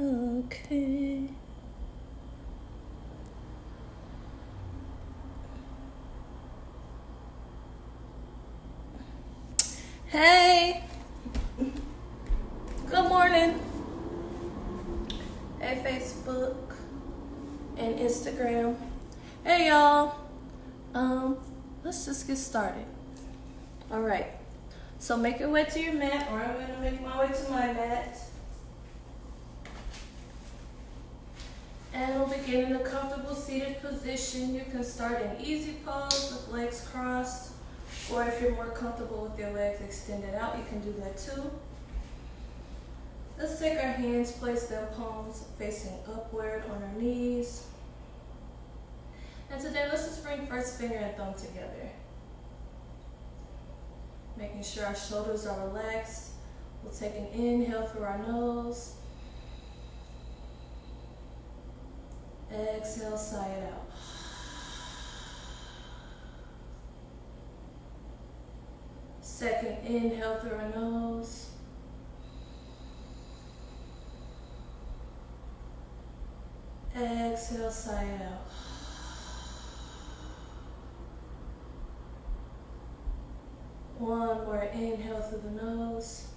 Okay. Hey, good morning. Hey, Facebook and Instagram. Hey, y'all. Um, let's just get started. All right. So make your way to your mat, or I'm gonna make my way to my mat. And we'll begin in a comfortable seated position. You can start in easy pose with legs crossed, or if you're more comfortable with your legs extended out, you can do that too. Let's take our hands, place them palms facing upward on our knees. And today, let's just bring first finger and thumb together. Making sure our shoulders are relaxed. We'll take an inhale through our nose. Exhale, sigh it out. Second inhale through our nose. Exhale, sigh it out. One more inhale through the nose.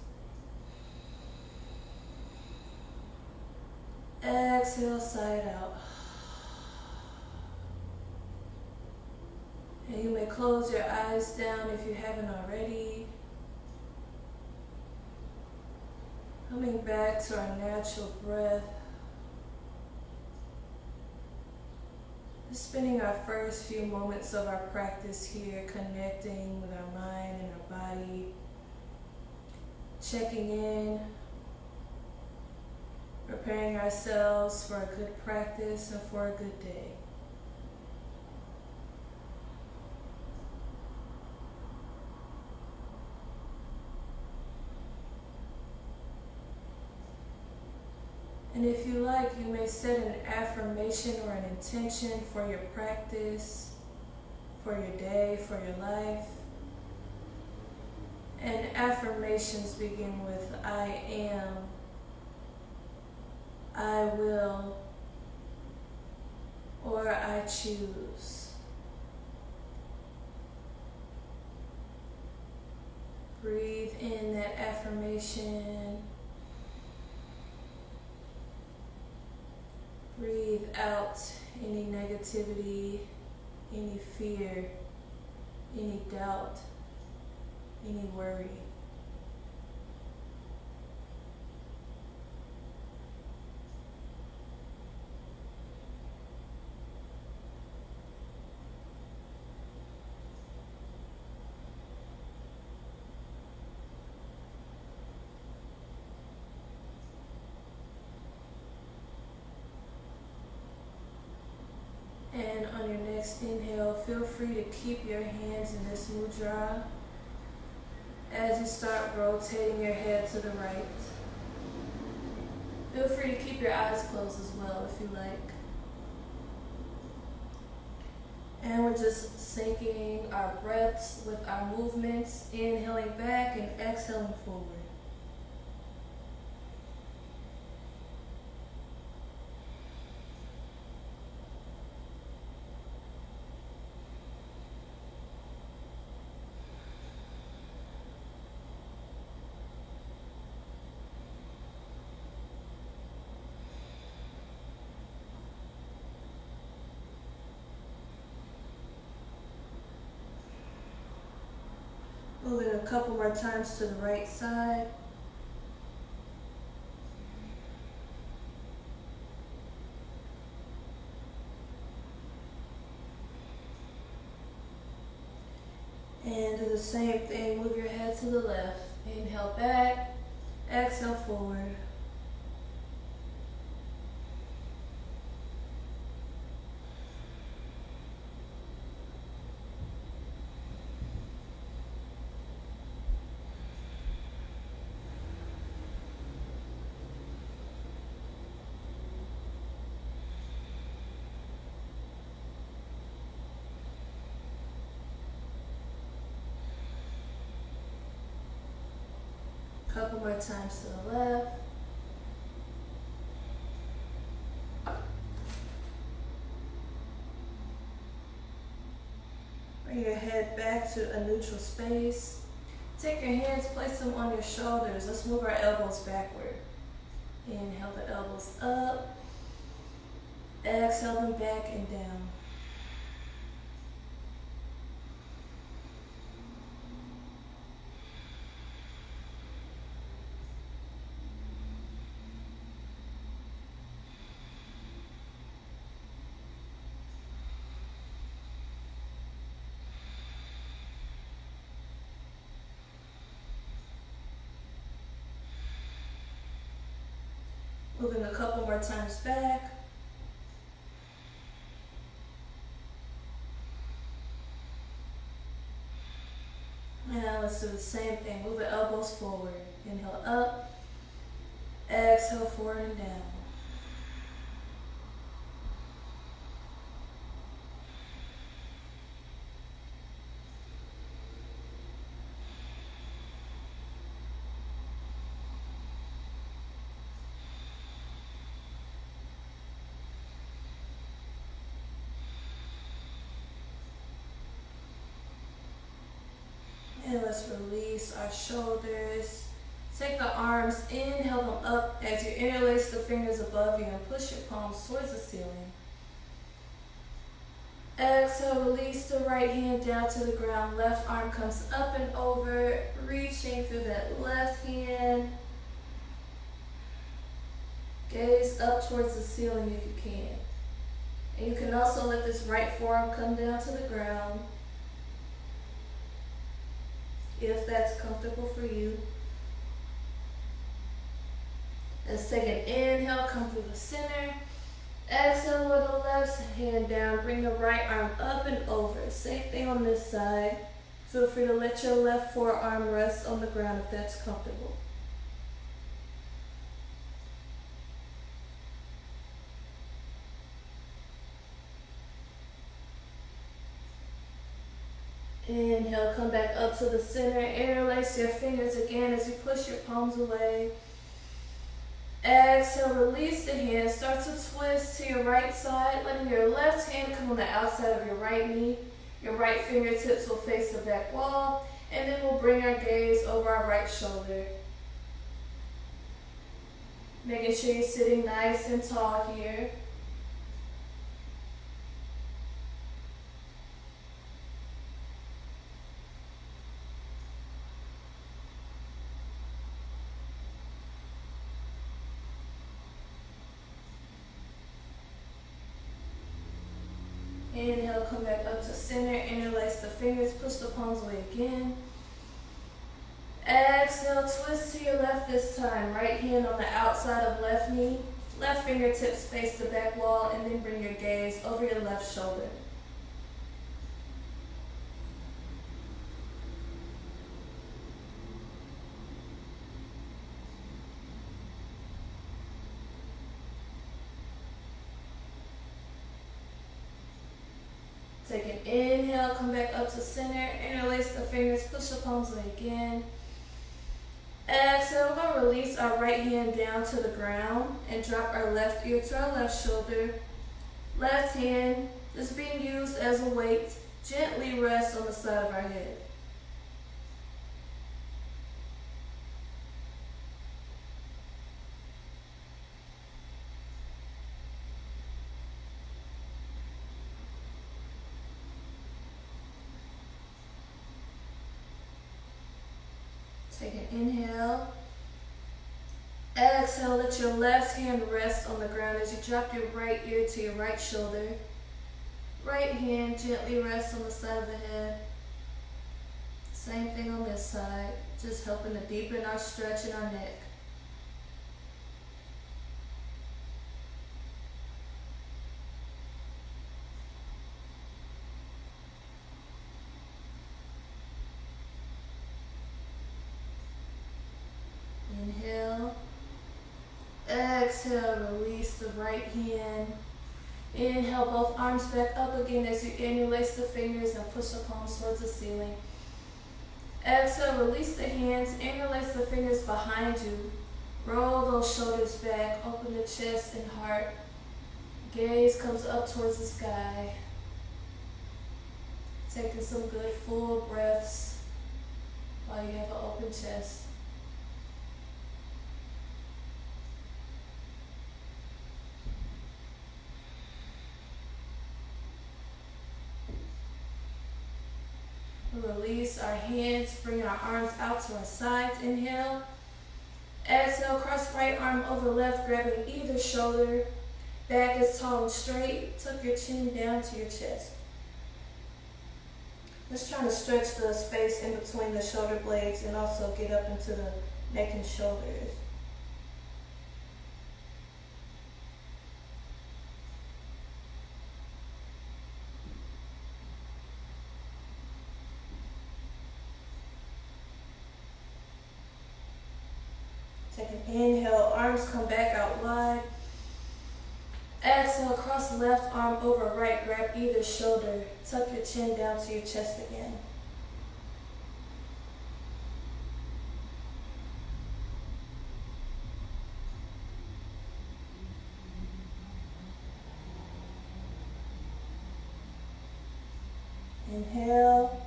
Exhale, sigh it out. And you may close your eyes down if you haven't already. Coming back to our natural breath. Just spending our first few moments of our practice here, connecting with our mind and our body, checking in, preparing ourselves for a good practice and for a good day. And if you like, you may set an affirmation or an intention for your practice, for your day, for your life. And affirmations begin with I am, I will, or I choose. Breathe in that affirmation. Breathe out any negativity, any fear, any doubt, any worry. And on your next inhale, feel free to keep your hands in this mudra as you start rotating your head to the right. Feel free to keep your eyes closed as well if you like. And we're just syncing our breaths with our movements, inhaling back and exhaling forward. Moving a couple more times to the right side. And do the same thing, move your head to the left. Inhale back, exhale forward. Couple more times to the left. Bring your head back to a neutral space. Take your hands, place them on your shoulders. Let's move our elbows backward. Inhale the elbows up. Exhale them back and down. Moving a couple more times back. Now let's do the same thing. Move the elbows forward. Inhale up. Exhale forward and down. And let's release our shoulders. Take the arms, inhale them up as you interlace the fingers above you and push your palms towards the ceiling. Exhale, release the right hand down to the ground. Left arm comes up and over, reaching through that left hand. Gaze up towards the ceiling if you can. And you can also let this right forearm come down to the ground, if that's comfortable for you. Let's take an inhale, come through the center. Exhale with the left hand down. Bring the right arm up and over. Same thing on this side. Feel free to let your left forearm rest on the ground if that's comfortable. Inhale, come back up to the center. Interlace your fingers again as you push your palms away. Exhale, release the hands. Start to twist to your right side, letting your left hand come on the outside of your right knee. Your right fingertips will face the back wall, and then we'll bring our gaze over our right shoulder. Making sure you're sitting nice and tall here. Inhale, come back up to center, interlace the fingers, push the palms away again. Exhale, twist to your left this time. Right hand on the outside of left knee. Left fingertips face the back wall, and then bring your gaze over your left shoulder. Take an inhale, come back up to center, interlace the fingers, push the palms away again. Exhale, we're going to release our right hand down to the ground and drop our left ear to our left shoulder. Left hand just being used as a weight, gently rest on the side of our head. Take an inhale. Exhale, let your left hand rest on the ground as you drop your right ear to your right shoulder. Right hand gently rests on the side of the head. Same thing on this side, just helping to deepen our stretch in our neck. Inhale. Exhale, release the right hand. Inhale, both arms back up again as you interlace the fingers and push the palms towards the ceiling. Exhale, release the hands, interlace the fingers behind you. Roll those shoulders back, open the chest and heart. Gaze comes up towards the sky. Taking some good full breaths while you have an open chest. Release our hands, bring our arms out to our sides. Inhale. Exhale, cross right arm over left, grabbing either shoulder. Back is tall and straight. Tuck your chin down to your chest. Just trying to stretch the space in between the shoulder blades and also get up into the neck and shoulders. Take an inhale, arms come back out wide. Exhale, cross left arm over right, grab either shoulder. Tuck your chin down to your chest again. Inhale.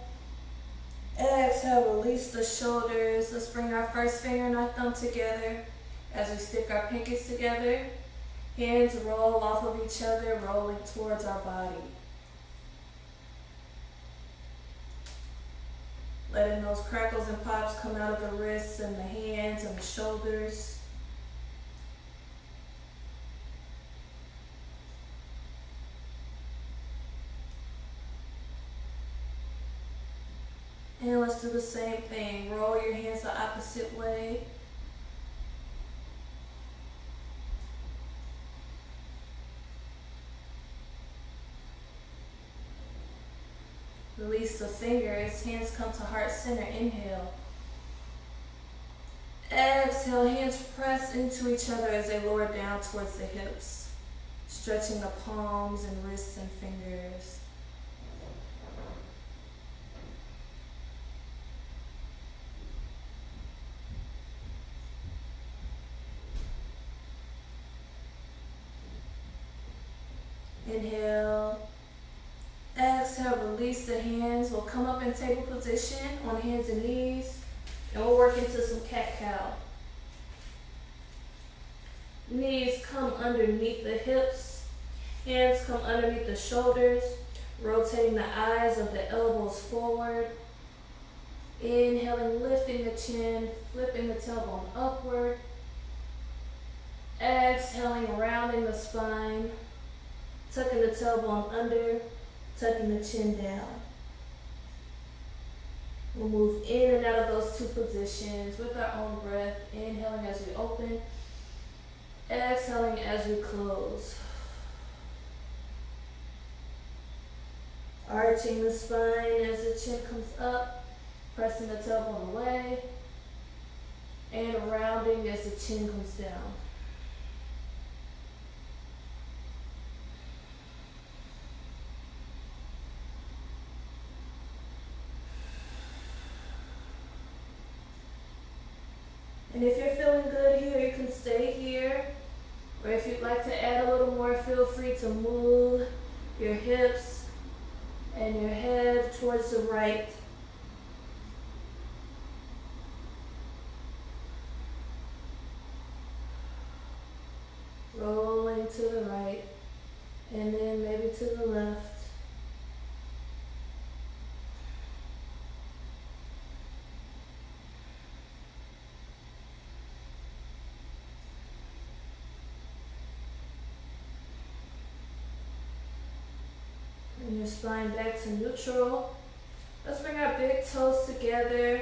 Exhale, release the shoulders. Let's bring our first finger and our thumb together as we stick our pinkies together. Hands roll off of each other, rolling towards our body. Letting those crackles and pops come out of the wrists and the hands and the shoulders. And let's do the same thing. Roll your hands the opposite way. Release the fingers, hands come to heart center, inhale. Exhale, hands press into each other as they lower down towards the hips, stretching the palms and wrists and fingers. Inhale. Exhale, release the hands. We'll come up in table position on hands and knees. And we'll work into some cat-cow. Knees come underneath the hips. Hands come underneath the shoulders. Rotating the eyes of the elbows forward. Inhaling, lifting the chin, flipping the tailbone upward. Exhaling, rounding the spine. Tucking the tailbone under. Tucking the chin down. We'll move in and out of those two positions with our own breath. Inhaling as we open. Exhaling as we close. Arching the spine as the chin comes up. Pressing the tailbone away. And rounding as the chin comes down. And if you're feeling good here, you can stay here. Or if you'd like to add a little more, feel free to move your hips and your head towards the right. Rolling to the right, and then maybe to the left. And your spine back to neutral. Let's bring our big toes together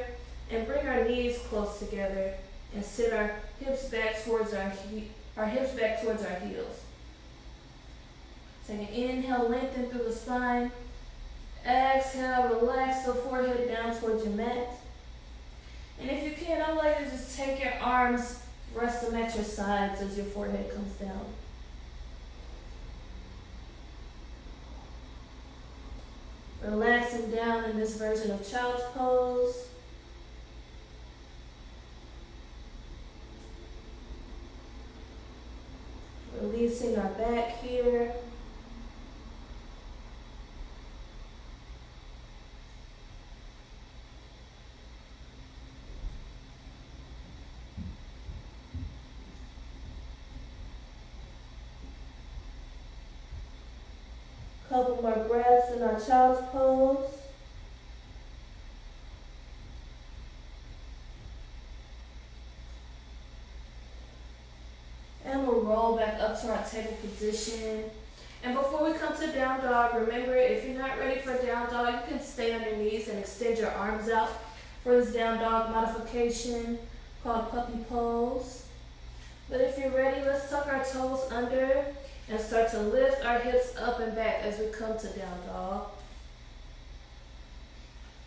and bring our knees close together and sit our hips back towards our heels. Take an inhale, lengthen through the spine. Exhale, relax the forehead down towards your mat. And if you can, I'd like you to just take your arms, rest them at your sides as your forehead comes down. Relaxing down in this version of child's pose. Releasing our back here. Couple more breaths in our child's pose. And we'll roll back up to our table position. And before we come to down dog, remember if you're not ready for down dog, you can stay on your knees and extend your arms out for this down dog modification called puppy pose. But if you're ready, let's tuck our toes under and start to lift our hips up and back as we come to down dog.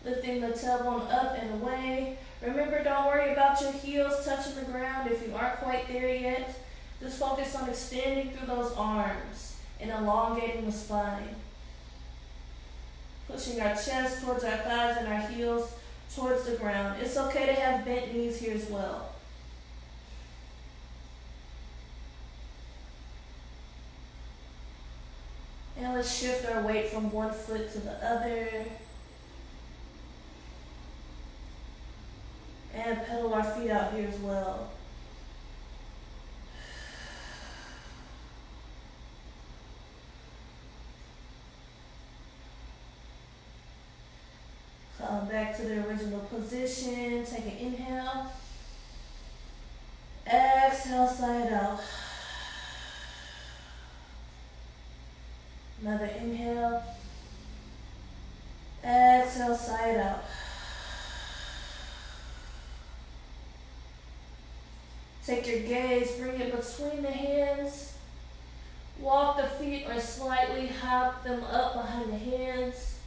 Lifting the tailbone up and away. Remember, don't worry about your heels touching the ground if you aren't quite there yet. Just focus on extending through those arms and elongating the spine. Pushing our chest towards our thighs and our heels towards the ground. It's okay to have bent knees here as well. And let's shift our weight from one foot to the other. And pedal our feet out here as well. Come back to the original position. Take an inhale. Exhale, side out. Another inhale. Exhale, side out. Take your gaze, bring it between the hands. Walk the feet or slightly hop them up behind the hands.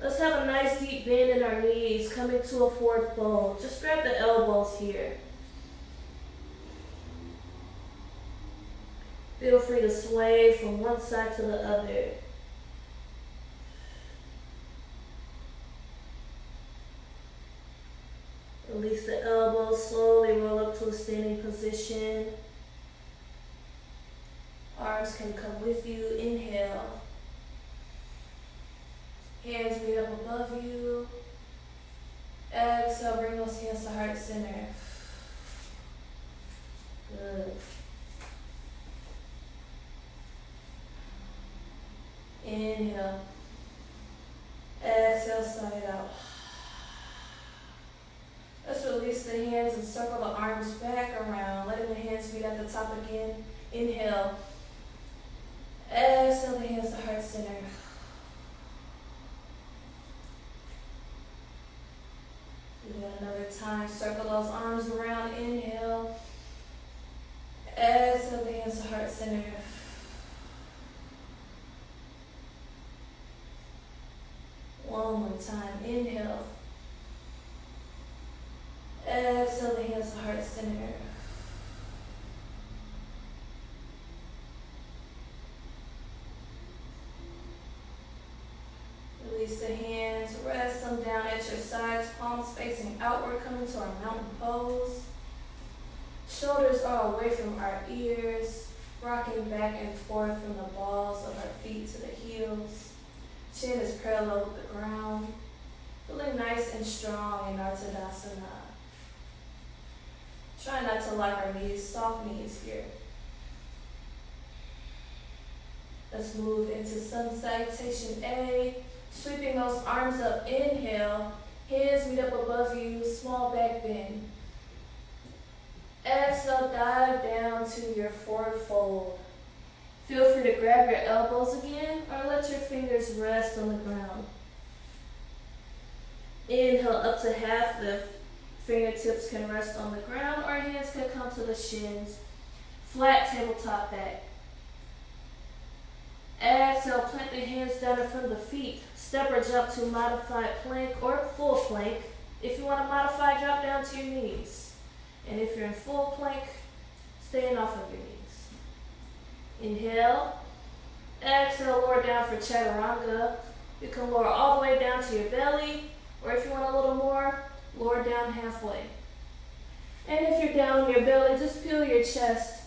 Let's have a nice deep bend in our knees, coming to a forward fold. Just grab the elbows here. Feel free to sway from one side to the other. Release the elbows, slowly roll up to a standing position. Arms can come with you. Inhale. Hands meet up above you. Exhale, bring those hands to heart center. Good. Inhale. Exhale, side out. Let's release the hands and circle the arms back around, letting the hands meet at the top again. Inhale. Exhale, the hands to heart center. Do that another time. Circle those arms around. Inhale. Exhale, the hands to heart center. One more time. Inhale. Exhale, the hands to heart center. Release the hands, rest them down at your sides, palms facing outward, coming to our mountain pose. Shoulders are away from our ears, rocking back and forth from the balls of our feet to the heels. Chin is parallel with the ground, feeling nice and strong in our Tadasana. Try not to lock our knees, soft knees here. Let's move into Sun Salutation A. Sweeping those arms up, inhale. Hands meet up above you, small back bend. Exhale, dive down to your forward fold. Feel free to grab your elbows again or let your fingers rest on the ground. Inhale up to half lift. Fingertips can rest on the ground or hands can come to the shins. Flat tabletop back. Exhale, plant the hands down in front of the feet. Step or jump to modified plank or full plank. If you want to modify, drop down to your knees. And if you're in full plank, staying off of your knees. Inhale. Exhale, lower down for chaturanga. You can lower all the way down to your belly, or if you want a little more, lower down halfway. And if you're down on your belly, just peel your chest,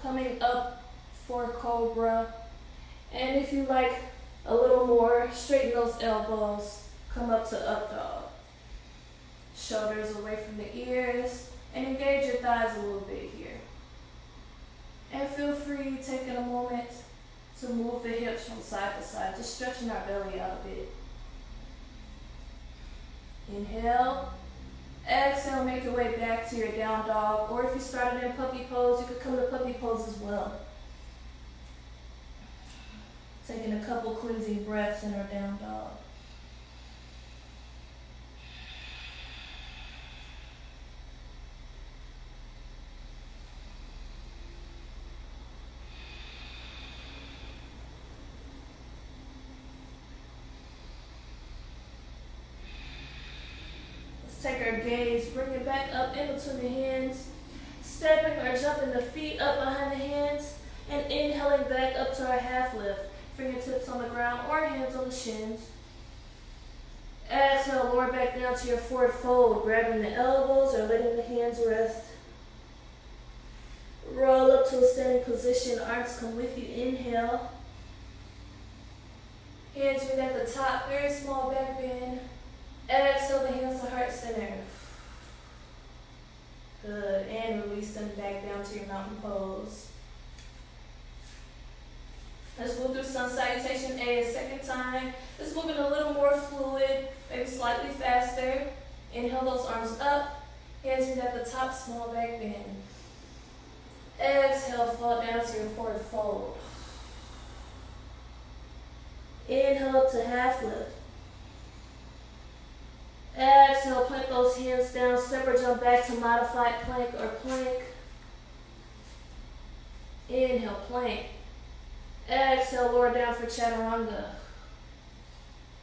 coming up for cobra. And if you like a little more, straighten those elbows, come up to up dog. Shoulders away from the ears, and engage your thighs a little bit here. And feel free taking a moment to move the hips from side to side, just stretching our belly out a bit. Inhale. Exhale, make your way back to your down dog, or if you started in puppy pose, you could come to puppy pose as well. Taking a couple cleansing breaths in our down dog. Take our gaze, bring it back up in between the hands, stepping or jumping the feet up behind the hands, and inhaling back up to our half lift. Fingertips on the ground or hands on the shins. Exhale, lower back down to your forward fold, grabbing the elbows or letting the hands rest. Roll up to a standing position, arms come with you, inhale. Hands meet at the top, very small back bend. Exhale the hands to heart center. Good, and release them back down to your mountain pose. Let's move through sun salutation A a second time. Let's move it a little more fluid, maybe slightly faster. Inhale those arms up, hands meet at the top, small back bend. Exhale, fall down to your forward fold. Inhale up to half lift. Exhale, plant those hands down, step or jump back to modified plank or plank. Inhale, plank. Exhale, lower down for chaturanga.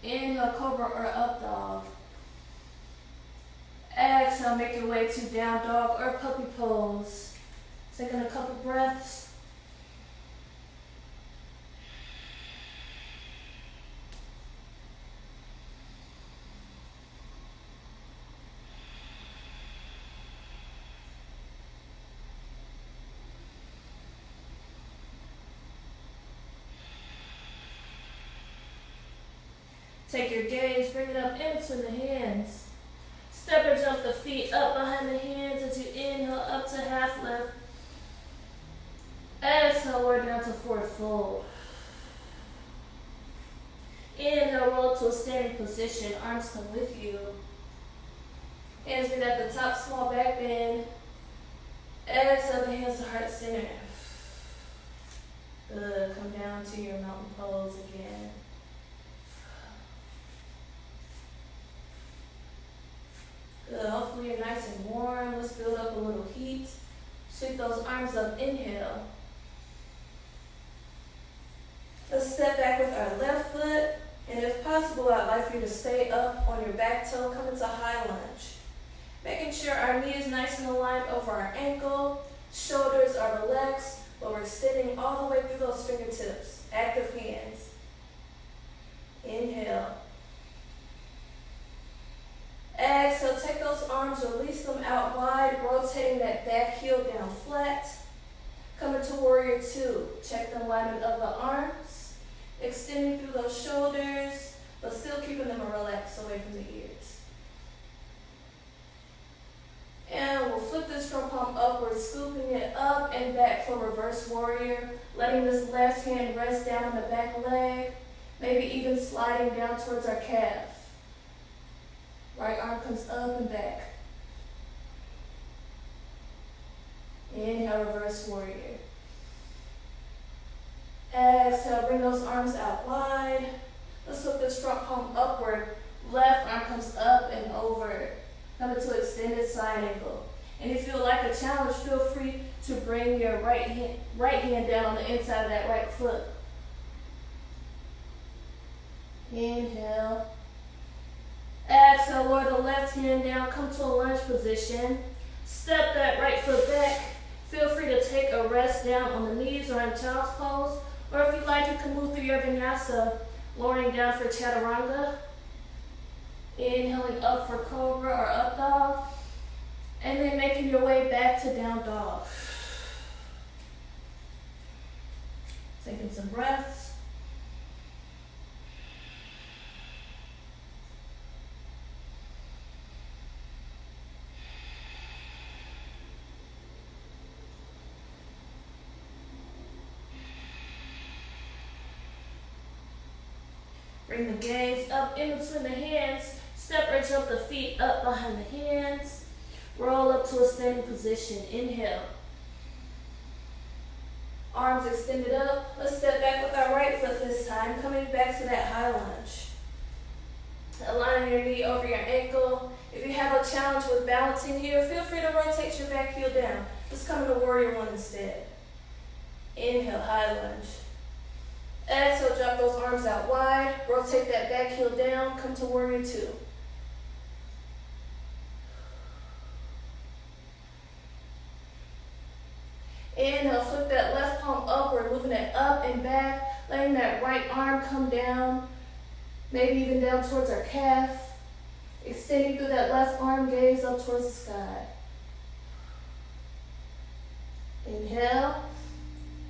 Inhale, cobra or up dog. Exhale, make your way to down dog or puppy pose. Taking a couple breaths. Take your gaze, bring it up in between the hands. Step or jump the feet up behind the hands as you inhale up to half lift. Exhale, lower down to forward fold. Inhale, roll up to a standing position, arms come with you. Hands meet at the top, small back bend. Exhale, the hands to heart center. Good, come down to your mountain pose again. Good, hopefully you're nice and warm. Let's build up a little heat. Sweep those arms up, inhale. Let's step back with our left foot, and if possible, I'd like for you to stay up on your back toe, come into high lunge. Making sure our knee is nice and aligned over our ankle, shoulders are relaxed, but we're extending all the way through those fingertips. Active hands. Inhale. Exhale, take those arms, release them out wide, rotating that back heel down flat. Coming to warrior two. Check the alignment of the arms, extending through those shoulders, but still keeping them relaxed away from the ears. And we'll flip this front palm upward, scooping it up and back for reverse warrior, letting this left hand rest down on the back leg, maybe even sliding down towards our calf. Right arm comes up and back. Inhale, reverse warrior. Exhale, bring those arms out wide. Let's flip this front palm upward. Left arm comes up and over. Coming to extended side angle. And if you would like a challenge, feel free to bring your right hand down on the inside of that right foot. Inhale. Exhale, lower the left hand down, come to a lunge position. Step that right foot back. Feel free to take a rest down on the knees or in child's pose. Or if you'd like, you can move through your vinyasa, lowering down for chaturanga. Inhaling up for cobra or up dog. And then making your way back to down dog. Taking some breaths. Bring the gaze up in between the hands. Step or jump the feet up behind the hands. Roll up to a standing position. Inhale. Arms extended up. Let's step back with our right foot this time, coming back to that high lunge. Aligning your knee over your ankle. If you have a challenge with balancing here, feel free to rotate your back heel down. Just come to warrior one instead. Inhale, high lunge. Exhale, drop those arms out wide. Rotate that back heel down. Come to warrior two. Inhale, flip that left palm upward, moving it up and back, letting that right arm come down, maybe even down towards our calf. Extending through that left arm, gaze up towards the sky. Inhale.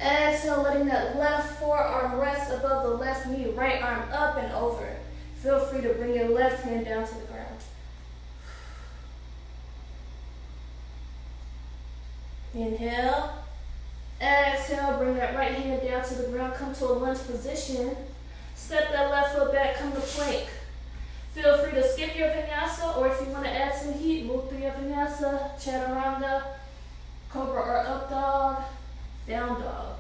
Exhale, letting that left forearm rest above the left knee, right arm up and over. Feel free to bring your left hand down to the ground. Inhale. Exhale, bring that right hand down to the ground, come to a lunge position. Step that left foot back, come to plank. Feel free to skip your vinyasa, or if you want to add some heat, move through your vinyasa, chaturanga, cobra or up dog, down dog.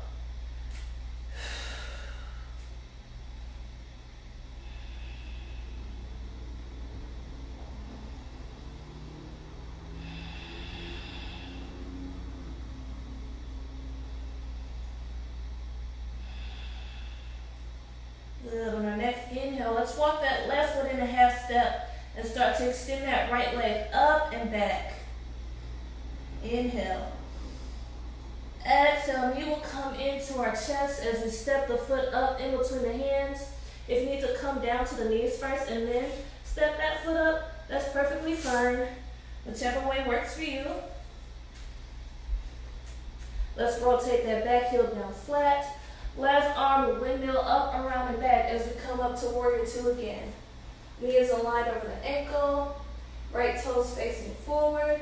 Good. On our next inhale, let's walk that left foot in a half step and start to extend that right leg up and back. Inhale. Exhale, knee will come into our chest as we step the foot up in between the hands. If you need to come down to the knees first and then step that foot up, that's perfectly fine. Whichever way works for you. Let's rotate that back heel down flat. Left arm will windmill up, around, and back as we come up to warrior two again. Knee is aligned over the ankle. Right toes facing forward.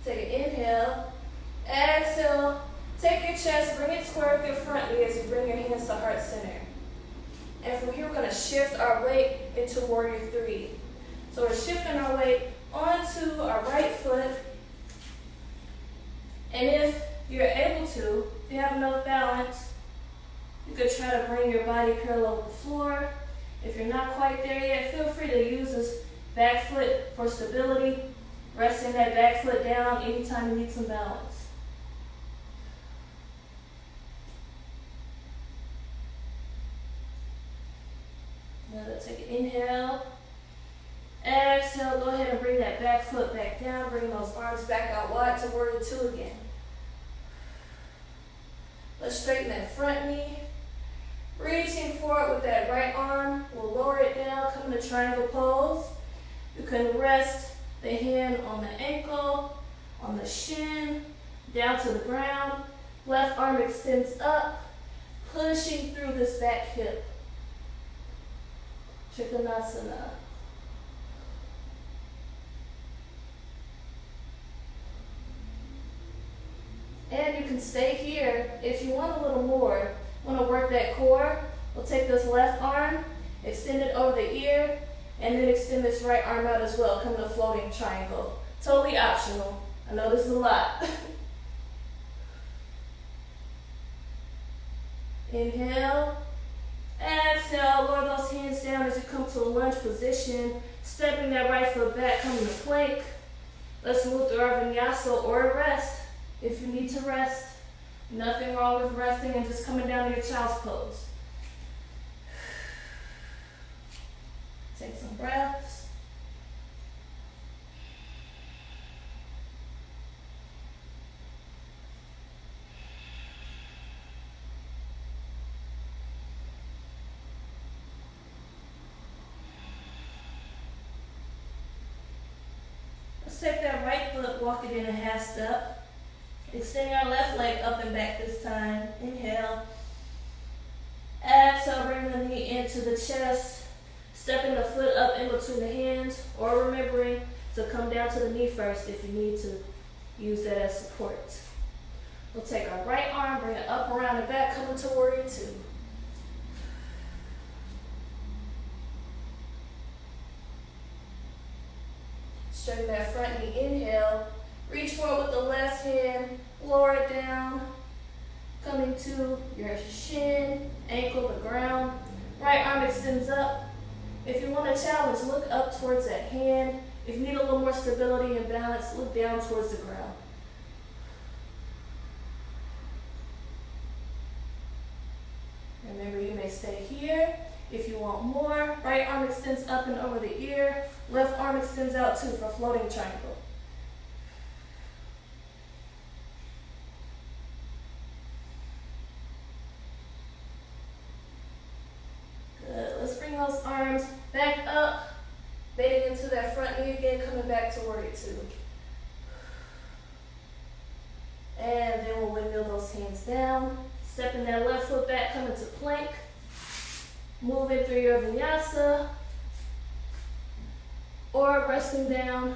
Take an inhale. Exhale. Take your chest, bring it square with your front knee as you bring your hands to heart center. And from here, we're going to shift our weight into warrior three. So we're shifting our weight onto our right foot. And if you're able to, if you have enough balance, you could try to bring your body parallel with the floor. If you're not quite there yet, feel free to use this back foot for stability. Resting that back foot down anytime you need some balance. Now let's take an inhale. Exhale, go ahead and bring that back foot back down. Bring those arms back out wide to warrior two again. Let's straighten that front knee. Reaching forward with that right arm. We'll lower it down, come to triangle pose. You can rest the hand on the ankle, on the shin, down to the ground. Left arm extends up, pushing through this back hip. Trikonasana. And you can stay here if you want a little more. Want to work that core? We'll take this left arm, extend it over the ear, and then extend this right arm out as well. Come to floating triangle. Totally optional. I know this is a lot. Inhale. Exhale. Lower those hands down as you come to a lunge position. Stepping that right foot back, coming to plank. Let's move through our vinyasa or rest. If you need to rest, nothing wrong with resting and just coming down to your child's pose. Take some breaths. Let's take that right foot, walk it in a half step. Extending our left leg up and back this time. Inhale. Exhale, bring the knee into the chest. Stepping the foot up in between the hands, or remembering to come down to the knee first if you need to use that as support. We'll take our right arm, bring it up, around, and back, coming to warrior two. Straighten that front knee, inhale. Reach forward with the left hand, lower it down. Coming to your shin, ankle, the ground. Right arm extends up. If you want a challenge, look up towards that hand. If you need a little more stability and balance, look down towards the ground. Remember, you may stay here. If you want more, right arm extends up and over the ear. Left arm extends out too for floating triangle. Good. Let's bring those arms back up. Bending into that front knee again, coming back to warrior two. And then we'll windmill those hands down. Stepping that left foot back, coming to plank. Moving through your vinyasa. Or resting down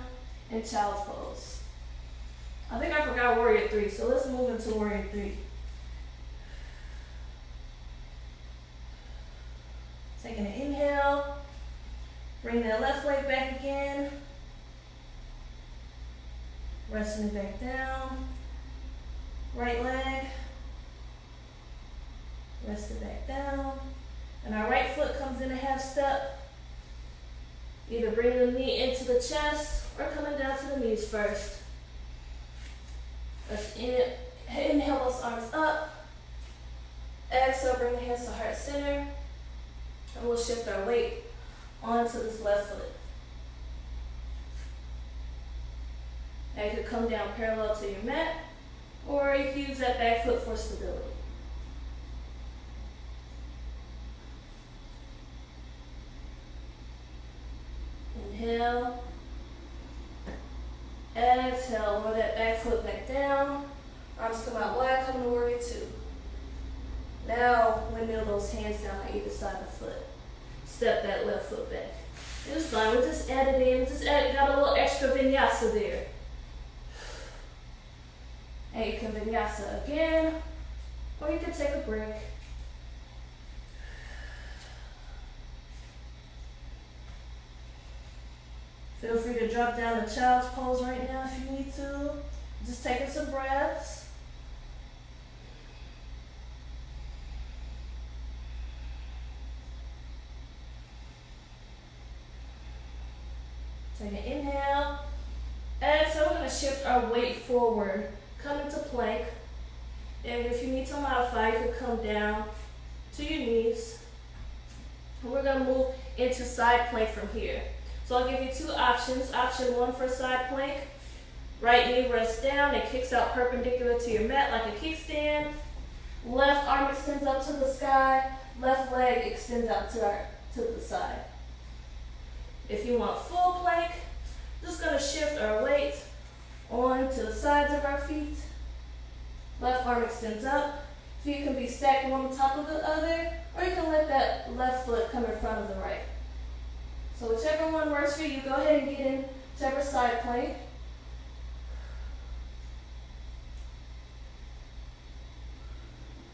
in child's pose. I think I forgot warrior three, so let's move into warrior three. Taking an inhale. Bring that left leg back again. Resting it back down. Right leg. Rest it back down. And our right foot comes in a half step. Either bring the knee into the chest or coming down to the knees first. Let's inhale those arms up. Exhale, bring the hands to heart center. And we'll shift our weight onto this left foot. And you could come down parallel to your mat, or you can use that back foot for stability. Inhale. Exhale, lower that back foot back down. Arms come out wide, come to warrior two. Now, windmill those hands down on either side of the foot. Step that left foot back. It's fine, we just added in, got a little extra vinyasa there. And you can vinyasa again, or you can take a break. Feel free to drop down to child's pose right now if you need to. Just taking some breaths. Take an inhale. Exhale, we're going to shift our weight forward. Come into plank. And if you need to modify, you can come down to your knees. And we're going to move into side plank from here. So I'll give you two options. Option one for side plank. Right knee rests down. It kicks out perpendicular to your mat like a kickstand. Left arm extends up to the sky. Left leg extends out to the side. If you want full plank, just going to shift our weight onto the sides of our feet. Left arm extends up. Feet can be stacked one on top of the other, or you can let that left foot come in front of the right. So whichever one works for you, go ahead and get in whichever side plank.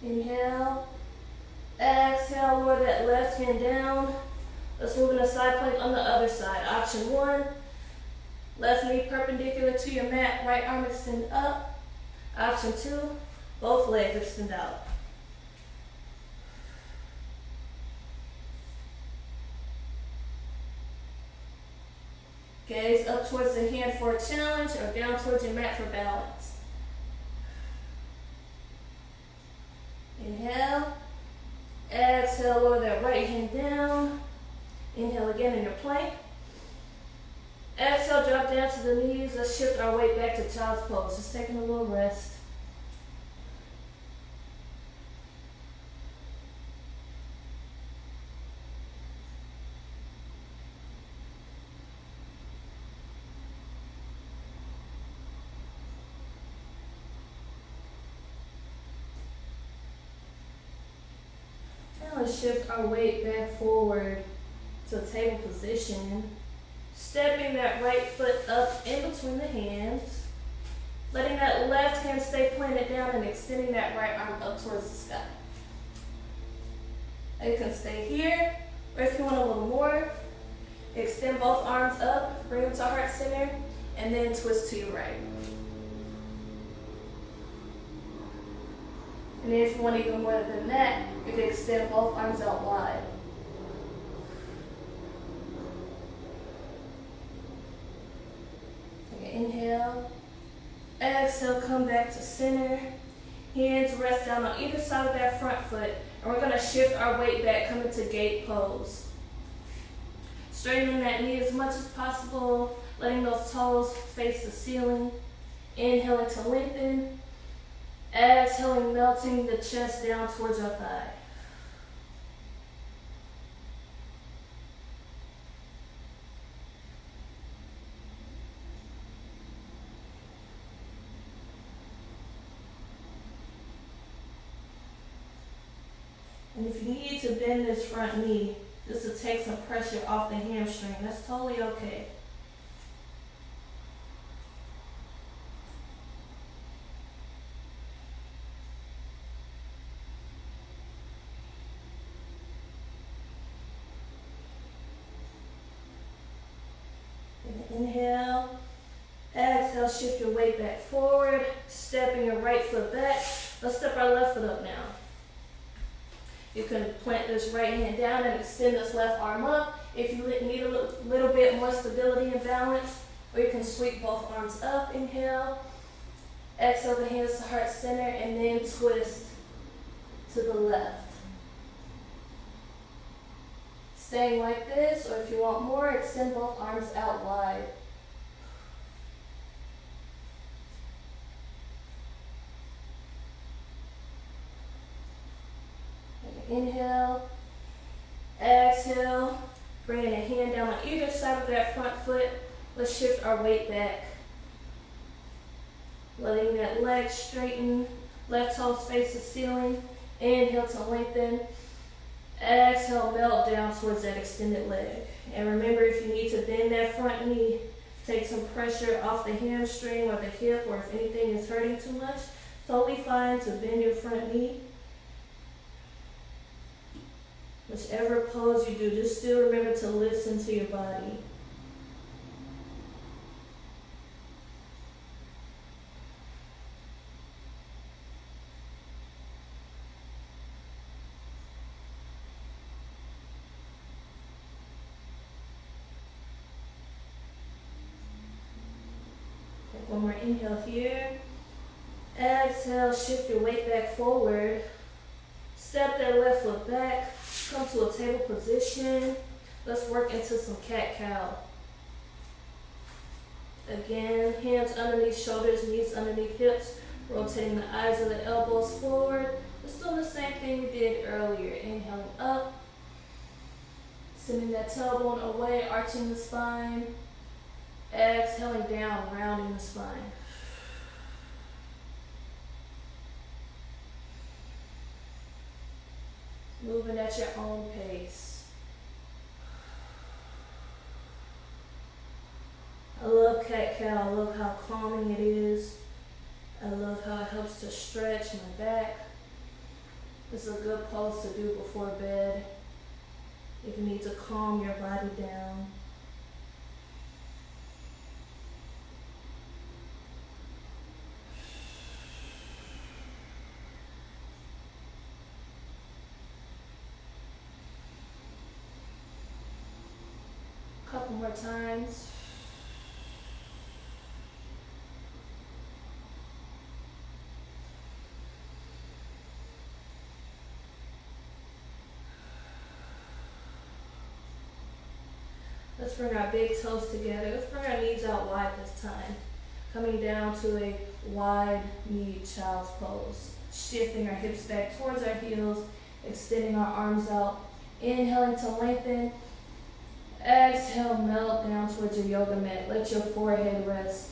Inhale. Exhale, lower that left hand down. Let's move into side plank on the other side. Option one, left knee perpendicular to your mat, right arm extend up. Option two, both legs extend out. Gaze up towards the hand for a challenge or down towards your mat for balance. Inhale. Exhale, lower that right hand down. Inhale again in your plank. Exhale, drop down to the knees. Let's shift our weight back to child's pose. Just taking a little rest. Now let's shift our weight back forward to table position, stepping that right foot up in between the hands, letting that left hand stay planted down and extending that right arm up towards the sky. You can stay here, or if you want a little more, extend both arms up, bring them to heart center, and then twist to your right. And then if you want even more than that, you can extend both arms out wide. Okay, inhale. Exhale, come back to center. Hands rest down on either side of that front foot. And we're going to shift our weight back, coming to gate pose. Straightening that knee as much as possible, letting those toes face the ceiling. Inhaling to lengthen. Exhaling, melting the chest down towards your thigh. And if you need to bend this front knee, just to take some pressure off the hamstring, that's totally okay. Inhale, exhale, shift your weight back forward, stepping your right foot back. Let's step our left foot up now. You can plant this right hand down and extend this left arm up if you need a little bit more stability and balance, or you can sweep both arms up. Inhale, exhale the hands to heart center, and then twist to the left. Staying like this, or if you want more, extend both arms out wide. Inhale, exhale, bringing a hand down on either side of that front foot. Let's shift our weight back. Letting that leg straighten, left toes face the ceiling. Inhale to lengthen. Exhale, melt down towards that extended leg. And remember, if you need to bend that front knee, take some pressure off the hamstring or the hip, or if anything is hurting too much, totally fine to bend your front knee. Whichever pose you do, just still remember to listen to your body. Take one more inhale here. Exhale, shift your weight back forward. Step that left foot back. Come to a table position. Let's work into some cat-cow. Again, hands underneath shoulders, knees underneath hips, rotating the eyes of the elbows forward. Let's do the same thing we did earlier. Inhaling up, sending that tailbone away, arching the spine. Exhaling down, rounding the spine. Moving at your own pace. I love cat-cow. I love how calming it is. I love how it helps to stretch my back. This is a good pose to do before bed if you need to calm your body down. Couple more times. Let's bring our big toes together. Let's bring our knees out wide this time. Coming down to a wide knee child's pose. Shifting our hips back towards our heels, extending our arms out. Inhaling to lengthen. Exhale, melt down towards your yoga mat. Let your forehead rest.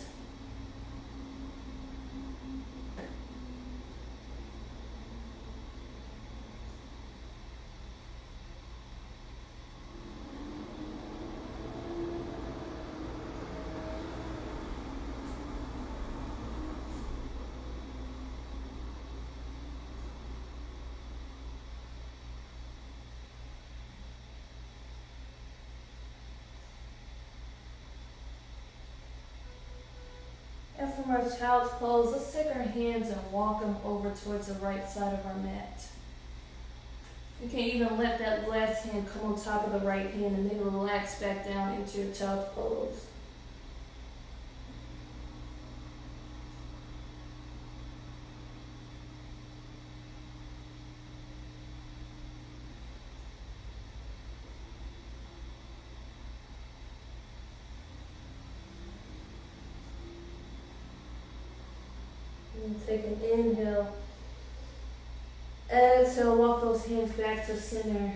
our child's pose. Let's take our hands and walk them over towards the right side of our mat. You can even let that left hand come on top of the right hand and then relax back down into your child's pose. And take an inhale. Exhale, walk those hands back to center.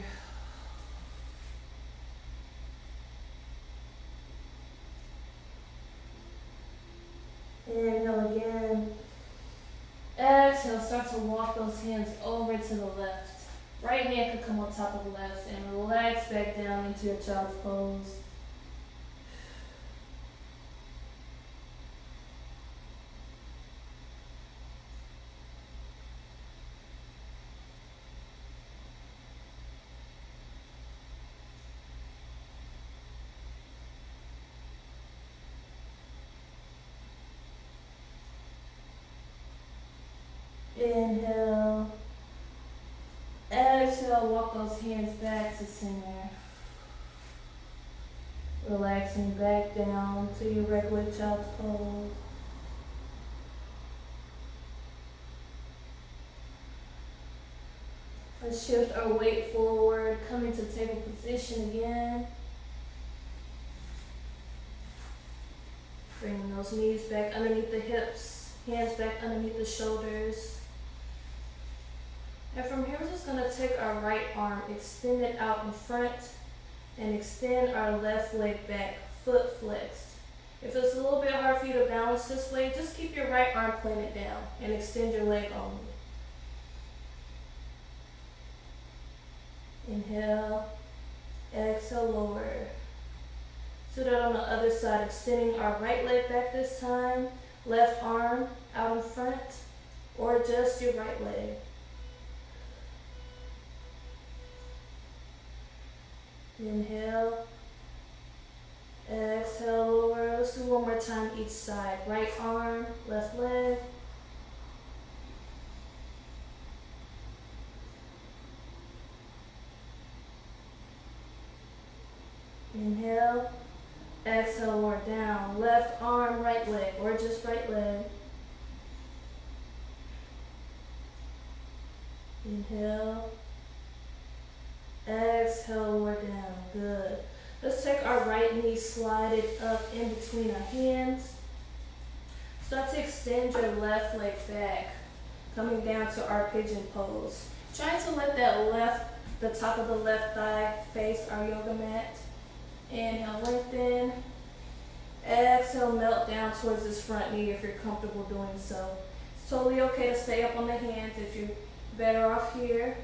Inhale again. Exhale, start to walk those hands over to the left. Right hand can come on top of the left and relax back down into your child's pose. Inhale. Exhale, walk those hands back to center. Relaxing back down to your regular child's pose. Let's shift our weight forward, come into table position again. Bringing those knees back underneath the hips, hands back underneath the shoulders. And from here, we're just going to take our right arm, extend it out in front, and extend our left leg back, foot flexed. If it's a little bit hard for you to balance this way, just keep your right arm planted down and extend your leg only. Inhale, exhale, lower. Do that on the other side, extending our right leg back this time, left arm out in front, or just your right leg. Inhale, exhale, lower. Let's do one more time each side. Right arm, left leg. Inhale, exhale, lower down. Left arm, right leg, or just right leg. Inhale. Exhale, lower down. Good. Let's take our right knee, slide it up in between our hands. Start to extend your left leg back, coming down to our pigeon pose. Trying to let the top of the left thigh face our yoga mat. Inhale, lengthen. Exhale, melt down towards this front knee if you're comfortable doing so. It's totally okay to stay up on the hands if you're better off here.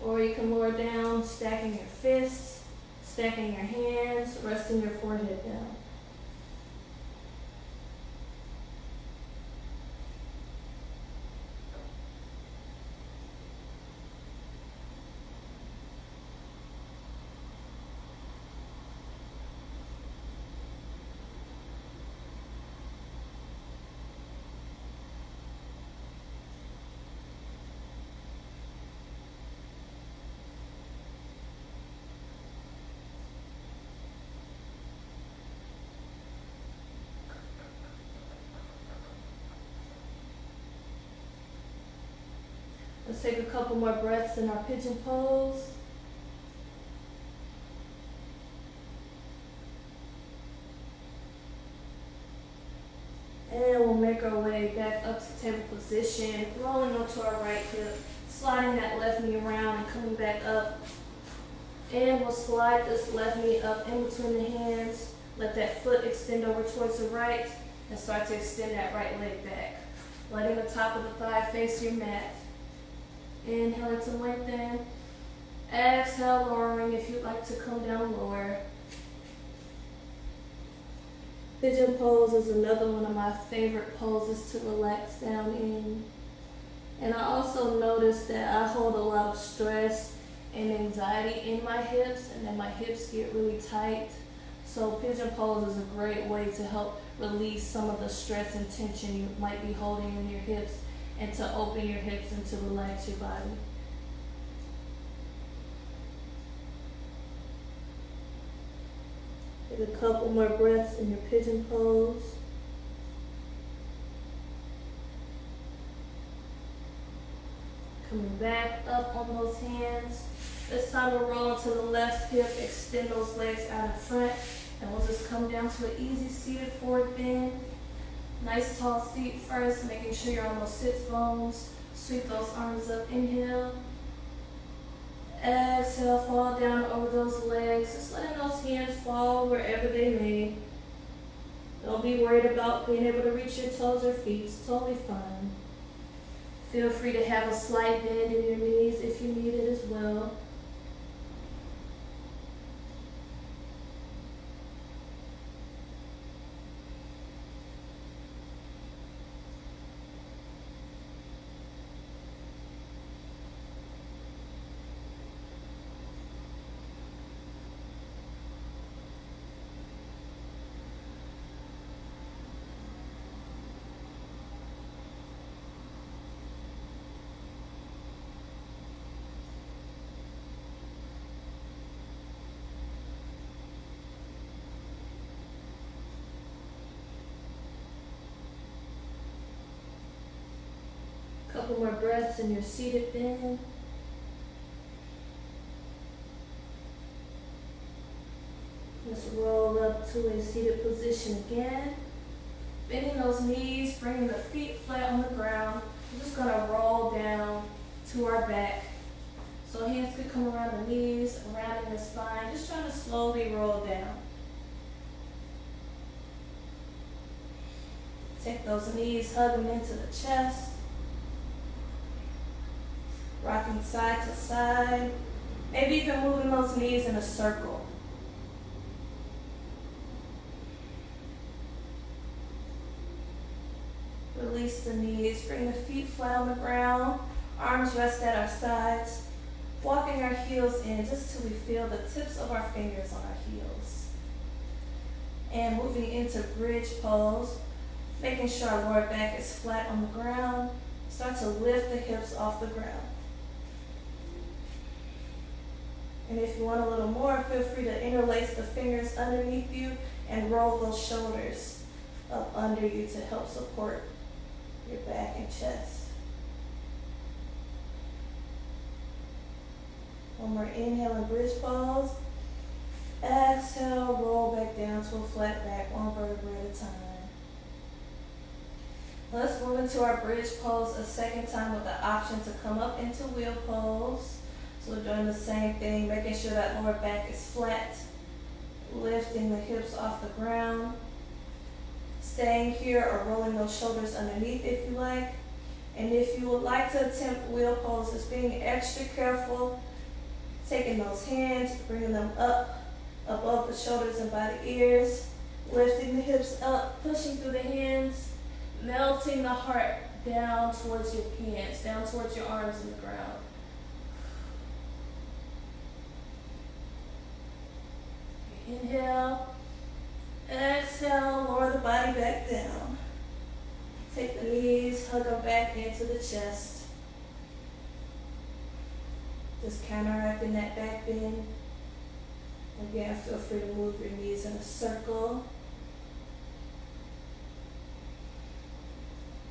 Or you can lower down, stacking your fists, stacking your hands, resting your forehead down. Let's take a couple more breaths in our pigeon pose. And we'll make our way back up to table position, rolling onto our right hip, sliding that left knee around and coming back up. And we'll slide this left knee up in between the hands. Let that foot extend over towards the right and start to extend that right leg back. Letting the top of the thigh face your mat. Inhale to lengthen. Exhale, lowering if you'd like to come down lower. Pigeon pose is another one of my favorite poses to relax down in. And I also notice that I hold a lot of stress and anxiety in my hips, and then my hips get really tight. So pigeon pose is a great way to help release some of the stress and tension you might be holding in your hips and to open your hips and to relax your body. Take a couple more breaths in your pigeon pose. Coming back up on those hands. This time we'll roll onto the left hip, extend those legs out in front, and we'll just come down to an easy seated forward bend. Nice tall seat first, making sure you're on those sits bones. Sweep those arms up, inhale. Exhale, fall down over those legs. Just letting those hands fall wherever they may. Don't be worried about being able to reach your toes or feet. It's totally fine. Feel free to have a slight bend in your knees if you need it as well. Couple more breaths in your seated bend. Just roll up to a seated position again. Bending those knees, bringing the feet flat on the ground. We're just gonna roll down to our back. So hands could come around the knees, around in the spine. Just trying to slowly roll down. Take those knees, hug them into the chest. Rocking side to side. Maybe even moving those knees in a circle. Release the knees, bring the feet flat on the ground. Arms rest at our sides. Walking our heels in just till we feel the tips of our fingers on our heels. And moving into bridge pose. Making sure our lower back is flat on the ground. Start to lift the hips off the ground. And if you want a little more, feel free to interlace the fingers underneath you and roll those shoulders up under you to help support your back and chest. One more inhale and bridge pose. Exhale, roll back down to a flat back, one vertebra at a time. Let's move into our bridge pose a second time with the option to come up into wheel pose. So we're doing the same thing, making sure that lower back is flat, lifting the hips off the ground, staying here or rolling those shoulders underneath if you like. And if you would like to attempt wheel pose, just being extra careful, taking those hands, bringing them up above the shoulders and by the ears, lifting the hips up, pushing through the hands, melting the heart down towards your hands, down towards your arms in the ground. Inhale, exhale, lower the body back down. Take the knees, hug them back into the chest. Just counteracting that back bend. Again, feel free to move your knees in a circle.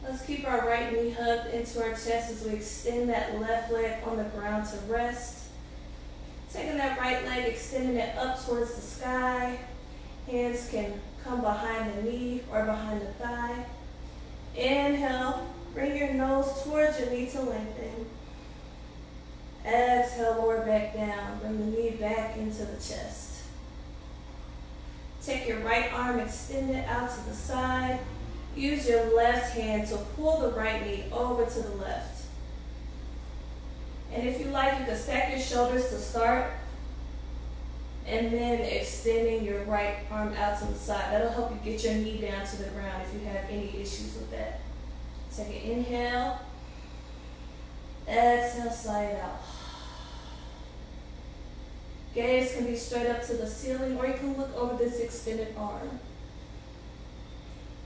Let's keep our right knee hugged into our chest as we extend that left leg on the ground to rest. Taking that right leg, extending it up towards the sky. Hands can come behind the knee or behind the thigh. Inhale, bring your nose towards your knee to lengthen. Exhale, lower back down. Bring the knee back into the chest. Take your right arm, extend it out to the side. Use your left hand to pull the right knee over to the left. And if you like, you can stack your shoulders to start and then extending your right arm out to the side. That'll help you get your knee down to the ground if you have any issues with that. Take an inhale. Exhale, slide it out. Gaze can be straight up to the ceiling, or you can look over this extended arm.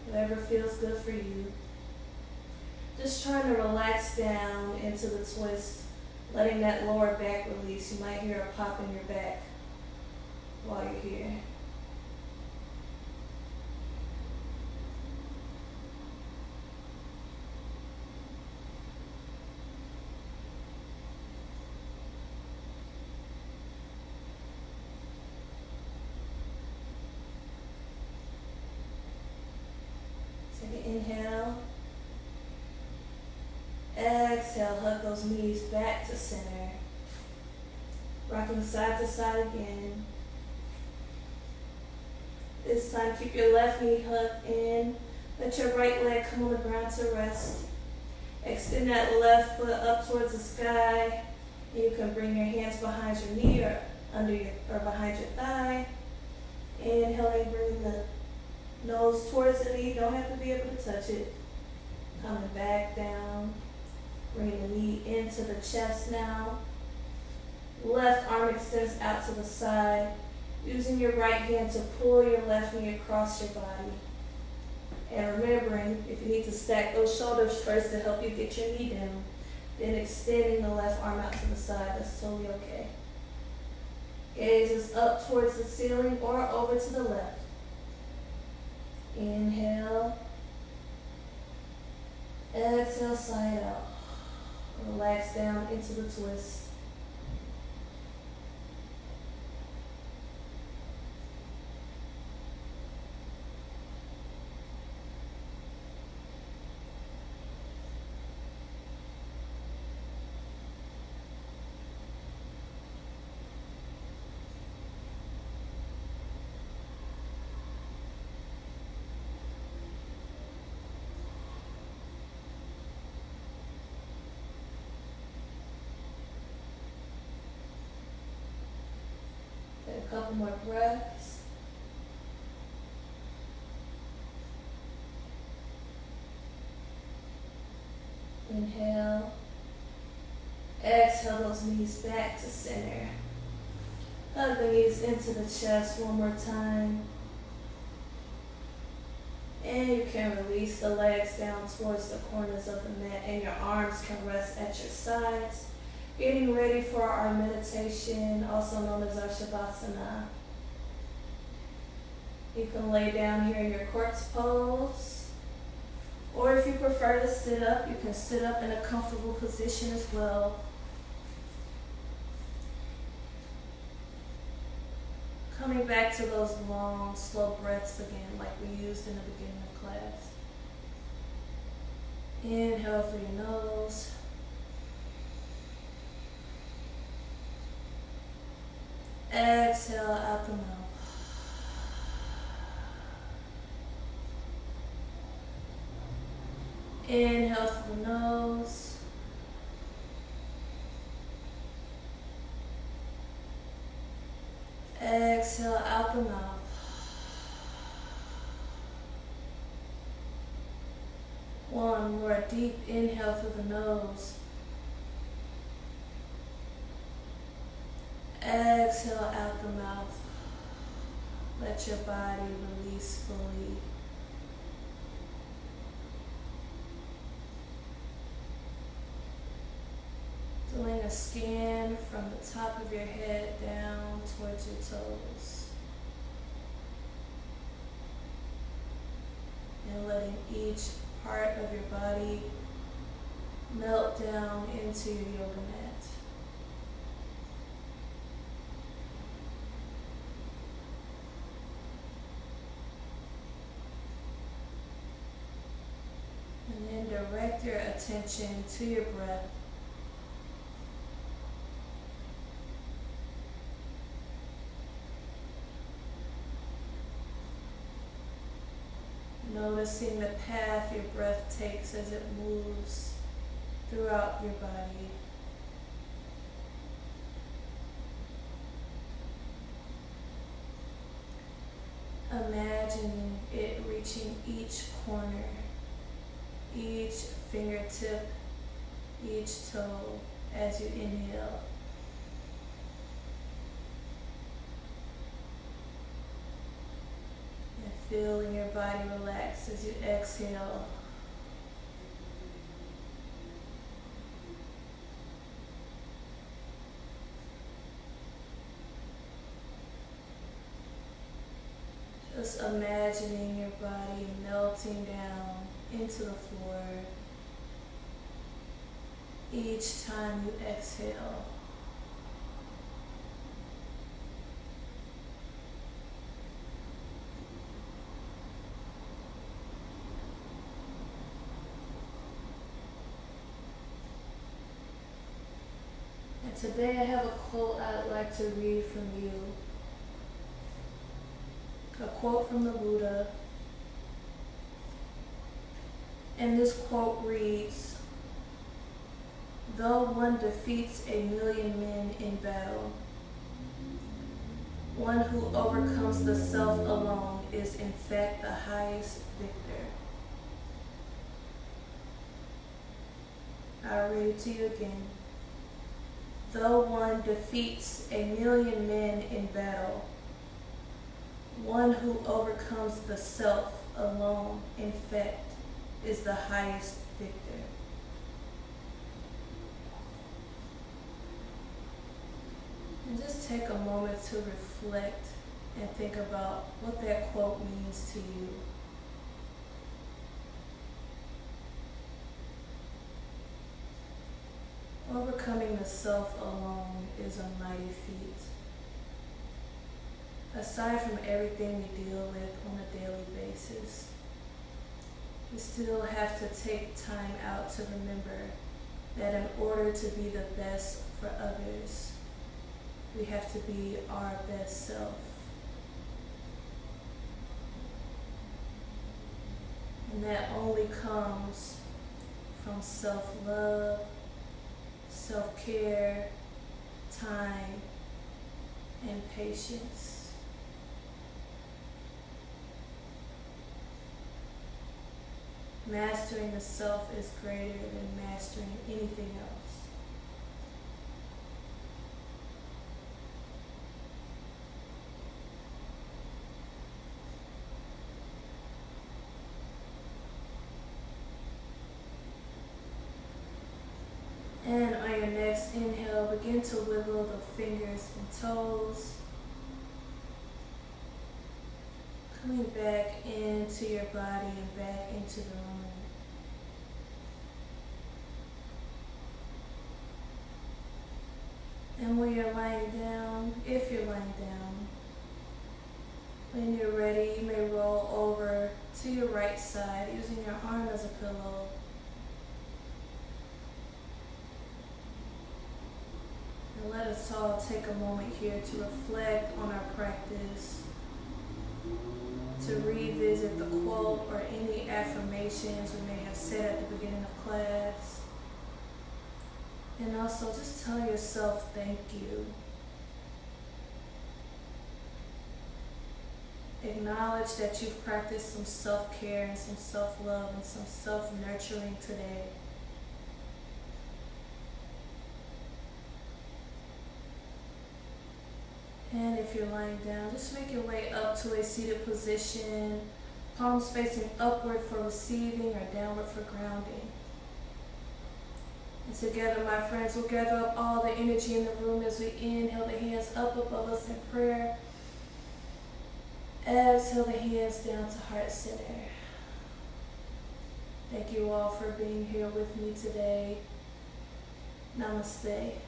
Whatever feels good for you. Just trying to relax down into the twist, letting that lower back release. You might hear a pop in your back while you're here. Take an inhale. Exhale, hug those knees back to center. Rocking side to side again. This time, keep your left knee hugged in. Let your right leg come on the ground to rest. Extend that left foot up towards the sky. You can bring your hands behind your knee or behind your thigh. Inhaling, bring the nose towards the knee. Don't have to be able to touch it. Coming back down. Bring the knee into the chest now. Left arm extends out to the side. Using your right hand to pull your left knee across your body. And remembering, if you need to stack those shoulders first to help you get your knee down, then extending the left arm out to the side, that's totally okay. Gaze is up towards the ceiling or over to the left. Inhale. Exhale, side out. Relax down into the twist. A couple more breaths. Inhale. Exhale those knees back to center. Hug the knees into the chest one more time. And you can release the legs down towards the corners of the mat, and your arms can rest at your sides. Getting ready for our meditation, also known as our Shavasana. You can lay down here in your corpse pose. Or if you prefer to sit up, you can sit up in a comfortable position as well. Coming back to those long, slow breaths again, like we used in the beginning of class. Inhale through your nose. Exhale out the mouth. Inhale through the nose. Exhale out the mouth. One more deep inhale through the nose. Exhale out the mouth. Let your body release fully. Doing a scan from the top of your head down towards your toes. And letting each part of your body melt down into your yoga mat. And then direct your attention to your breath. Noticing the path your breath takes as it moves throughout your body. Imagining it reaching each corner, each fingertip, each toe as you inhale. feeling your body relax as you exhale. Just imagining your body melting down into the floor each time you exhale. And today I have a quote I'd like to read from you. A quote from the Buddha. And this quote reads, "Though one defeats 1,000,000 men in battle, one who overcomes the self alone is in fact the highest victor." I'll read it to you again. Though one defeats 1,000,000 men in battle, one who overcomes the self alone, in fact, is the highest victor. And just take a moment to reflect and think about what that quote means to you. Overcoming the self alone is a mighty feat. Aside from everything we deal with on a daily basis, we still have to take time out to remember that in order to be the best for others, we have to be our best self. And that only comes from self-love, self-care, time, and patience. Mastering the self is greater than mastering anything else. And on your next inhale, begin to wiggle the fingers and toes. Coming back into your body and back into the room. And when you're lying down, if you're lying down, when you're ready, you may roll over to your right side using your arm as a pillow. And let us all take a moment here to reflect on our practice, to revisit the quote or any affirmations we may have said at the beginning of class. And also just tell yourself thank you. Acknowledge that you've practiced some self-care and some self-love and some self-nurturing today. And if you're lying down, just make your way up to a seated position, palms facing upward for receiving or downward for grounding. And together, my friends, we'll gather up all the energy in the room as we inhale the hands up above us in prayer. Exhale the hands down to heart center. Thank you all for being here with me today. Namaste.